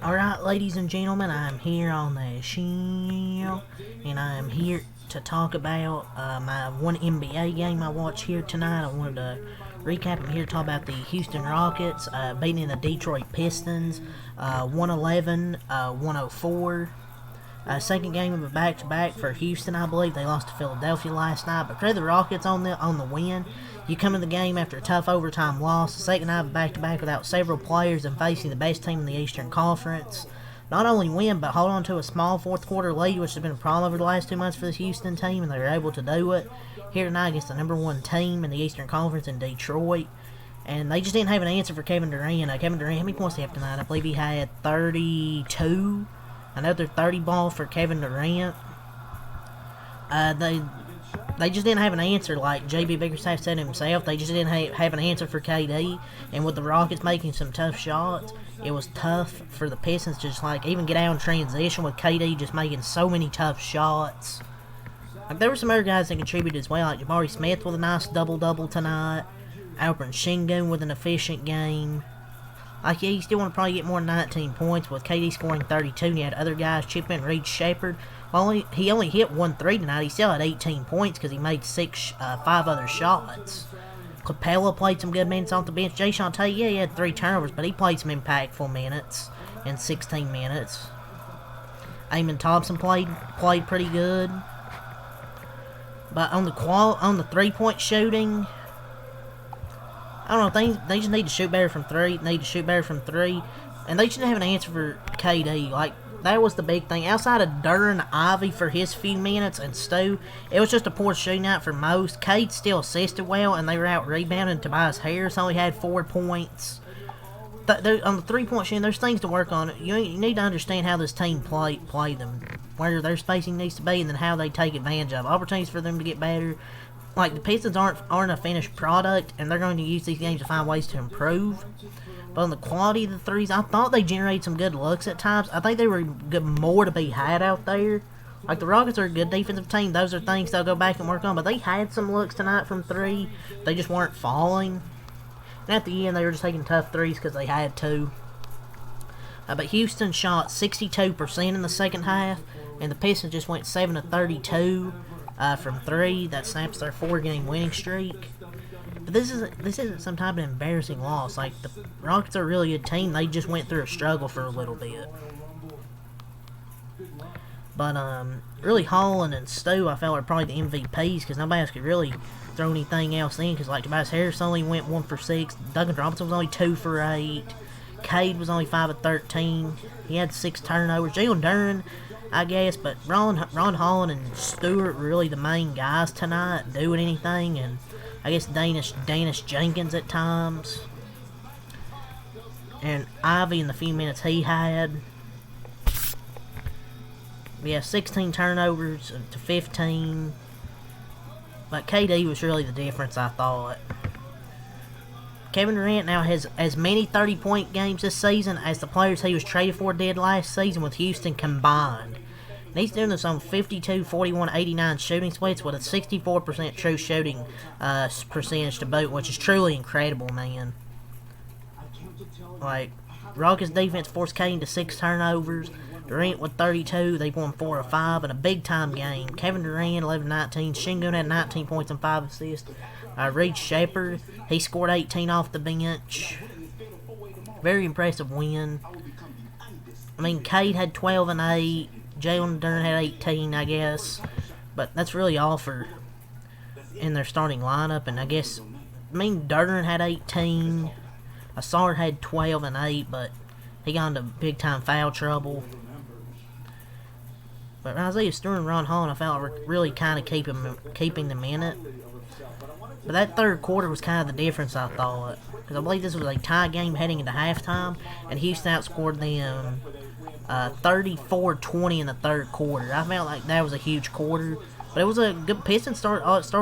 Alright, ladies and gentlemen, I'm here on the show, and I'm here to talk about my one NBA game I watched here tonight. I wanted to recap. I'm here to talk about the Houston Rockets beating the Detroit Pistons 111-104. Second game of a back-to-back for Houston, I believe. They lost to Philadelphia last night, but credit the Rockets on the win. You come in the game after a tough overtime loss, the second night of a back-to-back without several players and facing the best team in the Eastern Conference. Not only win, but hold on to a small fourth quarter lead, which has been a problem over the last 2 months for this Houston team, and they were able to do it here tonight against the number one team in the Eastern Conference in Detroit. And they just didn't have an answer for Kevin Durant. Kevin Durant, how many points did he have tonight? I believe he had 32. Another 30 ball for Kevin Durant. They just didn't have an answer, like J.B. Bickerstaff said himself. They just didn't have an answer for KD. And with the Rockets making some tough shots, it was tough for the Pistons to just even get out in transition with KD just making so many tough shots. There were some other guys that contributed as well, like Jabari Smith with a nice double-double tonight. Alperen Sengun with an efficient game. He still want to probably get more than 19 points with KD scoring 32, and he had other guys chip in. Reed Shepard, he only hit 1 3 tonight. He still had 18 points because he made 5 other shots. Capella played some good minutes off the bench. Jae'Sean Tate, he had 3 turnovers, but he played some impactful minutes in 16 minutes. Amon Thompson played pretty good. But on the 3-point shooting, I don't know, they just need to shoot better from 3, and they just didn't have an answer for KD. That was the big thing. Outside of Duren Ivey for his few minutes and Stu, it was just a poor shooting night for most. Cade still assisted well, and they were out rebounding. Tobias Harris only had 4 points. On the 3-point shooting, there's things to work on. You need to understand how this team play them, where their spacing needs to be, and then how they take advantage of opportunities for them to get better. The Pistons aren't a finished product, and they're going to use these games to find ways to improve. But on the quality of the threes, I thought they generated some good looks at times. I think they were more to be had out there. The Rockets are a good defensive team. Those are things they'll go back and work on. But they had some looks tonight from 3. They just weren't falling. And at the end, they were just taking tough threes because they had to. But Houston shot 62% in the second half, and the Pistons just went 7 of 32. From 3, that snaps their 4-game winning streak. But this isn't some type of embarrassing loss. The Rockets are a really good team. They just went through a struggle for a little bit. But really, Holland and Stu, I felt, were probably the MVPs because nobody else could really throw anything else in. Because Tobias Harris only went 1 for 6. Duncan Robinson was only 2 for 8. Cade was only 5 of 13. He had 6 turnovers. Jalen Duren, I guess, but Ron Holland and Stewart were really the main guys tonight doing anything, and I guess Danish Jenkins at times. And Ivy in the few minutes he had. Yeah, 16 turnovers to 15. But KD was really the difference, I thought. Kevin Durant now has as many 30-point games this season as the players he was traded for did last season with Houston combined. And he's doing this on 52, 41, 89 shooting splits with a 64% true shooting percentage to boot, which is truly incredible, man. Rockets defense forced Kane to 6 turnovers. Durant with 32, they won 4 of 5 in a big-time game. Kevin Durant, 11-19. Sengun had 19 points and 5 assists. Reed Shepard, he scored 18 off the bench. Very impressive win. Cade had 12 and 8. Jalen Duren had 18, I guess. But that's really all in their starting lineup. And I guess, Duren had 18. Asar had 12 and 8, but he got into big-time foul trouble. But Isaiah Stewart and Ron Holland, I felt, were really kind of keeping them in it. But that third quarter was kind of the difference, I thought. Because I believe this was a tie game heading into halftime, and Houston outscored them 34-20 in the third quarter. I felt like that was a huge quarter, but it was a good Pistons start off the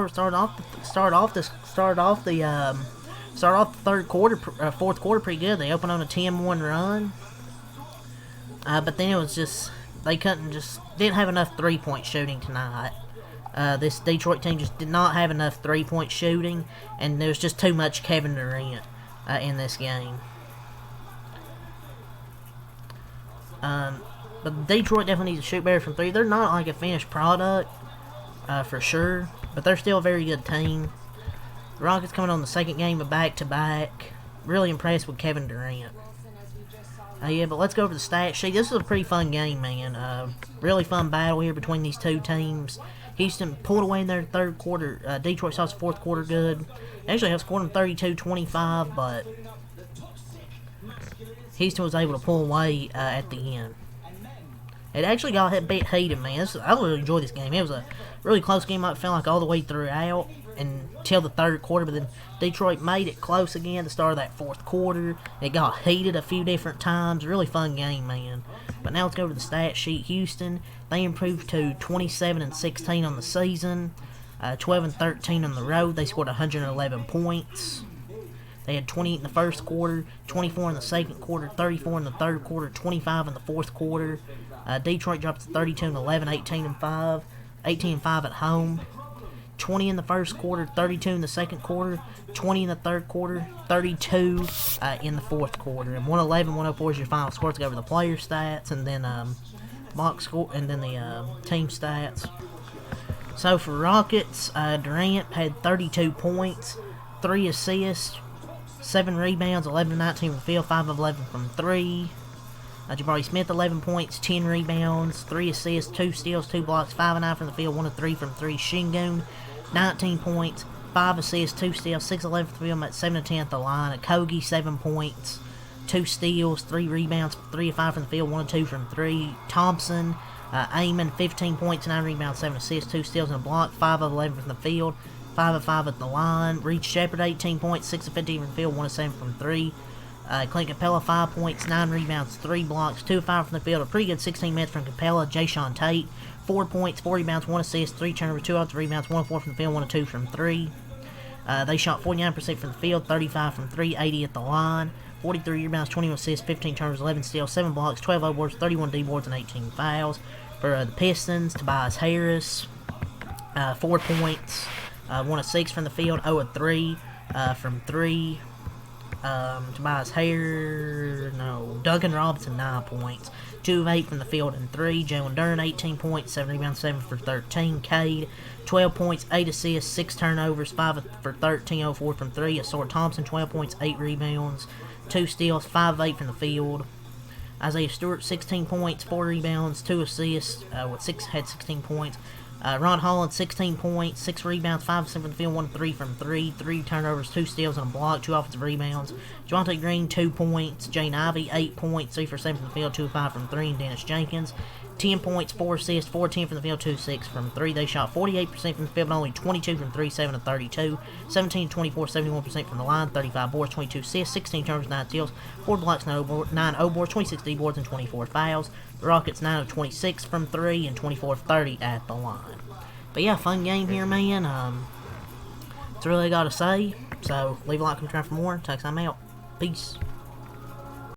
third quarter, fourth quarter pretty good. They opened on a 10-1 run, but then it was just they didn't have enough 3-point shooting tonight. This Detroit team just did not have enough 3-point shooting, and there was just too much Kevin Durant in this game. But Detroit definitely needs to shoot better from 3. They're not like a finished product, for sure, but they're still a very good team. The Rockets coming on the second game of back-to-back. Really impressed with Kevin Durant. Yeah, but let's go over the stat sheet. This is a pretty fun game, man. Really fun battle here between these two teams. Houston pulled away in their third quarter. Detroit saw his fourth quarter good. Actually, outscored them 32-25, but Houston was able to pull away at the end. It actually got a bit heated, man. I really enjoyed this game. It was a really close game. I felt like all the way throughout until the third quarter, but then Detroit made it close again at the start of that fourth quarter. It got heated a few different times. Really fun game, man. But now let's go to the stat sheet. Houston, they improved to 27-16 on the season, 12-13 on the road. They scored 111 points. They had 28 in the first quarter, 24 in the second quarter, 34 in the third quarter, 25 in the fourth quarter. Detroit dropped to 32-11, 18-5, 18-5 at home. 20 in the first quarter, 32 in the second quarter, 20 in the third quarter, 32 in the fourth quarter. And 111-104 is your final score. Let's go over the player stats and then box score and then the team stats. So for Rockets, Durant had 32 points, 3 assists, 7 rebounds, 11-19 from the field, 5 of 11 from 3. Jabari Smith, 11 points, 10 rebounds, 3 assists, 2 steals, 2 blocks, 5 of 9 from the field, 1 of 3 from 3. Şengün, 19 points, 5 assists, 2 steals, 6 of 11 from the field, at 7 of 10 at the line. Kogi, 7 points, 2 steals, 3 rebounds, 3 of 5 from the field, 1 of 2 from 3. Thompson, Amon, 15 points, 9 rebounds, 7 assists, 2 steals and a block, 5 of 11 from the field, 5 of 5 at the line. Reed Shepherd, 18 points, 6 of 15 from the field, 1 of 7 from 3. Clint Capella, 5 points, 9 rebounds, 3 blocks, 2 of 5 from the field. A pretty good 16 minutes from Capella. Jayshawn Tate, 4 points, 4 rebounds, 1 assist, 3 turnovers, 2 offensive rebounds, 1 of 4 from the field, 1 of 2 from 3. They shot 49% from the field, 35 from 3, 80 at the line. 43 rebounds, 21 assists, 15 turnovers, 11 steals, 7 blocks, 12 O-boards, 31 D-boards, and 18 fouls. For the Pistons, Tobias Harris, 4 points, 1 of 6 from the field, 0 of 3 from 3. Duncan Robinson, 9 points, 2 of 8 from the field and 3. Jalen Duren, 18 points, 7 rebounds, 7 for 13. Cade, 12 points, 8 assists, 6 turnovers, 5 for 13, 0 4 from 3. Asor Thompson, 12 points, 8 rebounds, 2 steals, 5 of 8 from the field. Isaiah Stewart, 16 points, 4 rebounds, 2 assists, had 16 points. Ron Holland, 16 points, 6 rebounds, 5 from the field, 1 of 3 from 3, 3 turnovers, 2 steals and a block, 2 offensive rebounds. Javonte Green, 2 points. Jane Ivey, 8 points, 3 for 7 from the field, 2 of 5 from 3. And Dennis Jenkins, 10 points, 4 assists, 4 10 from the field, 2 6 from 3. They shot 48% from the field, but only 22 from 3, 7 of 32. 17 24, 71% from the line, 35 boards, 22 assists, 16 turnovers, 9 steals, 4 blocks, 9 O-boards, 26 D-boards, and 24 fouls. The Rockets, 9 of 26 from 3 and 24 of 30 at the line. But yeah, fun game here, man. That's really all I got to say. So, leave a like, comment, subscribe for more. Take time out. Peace.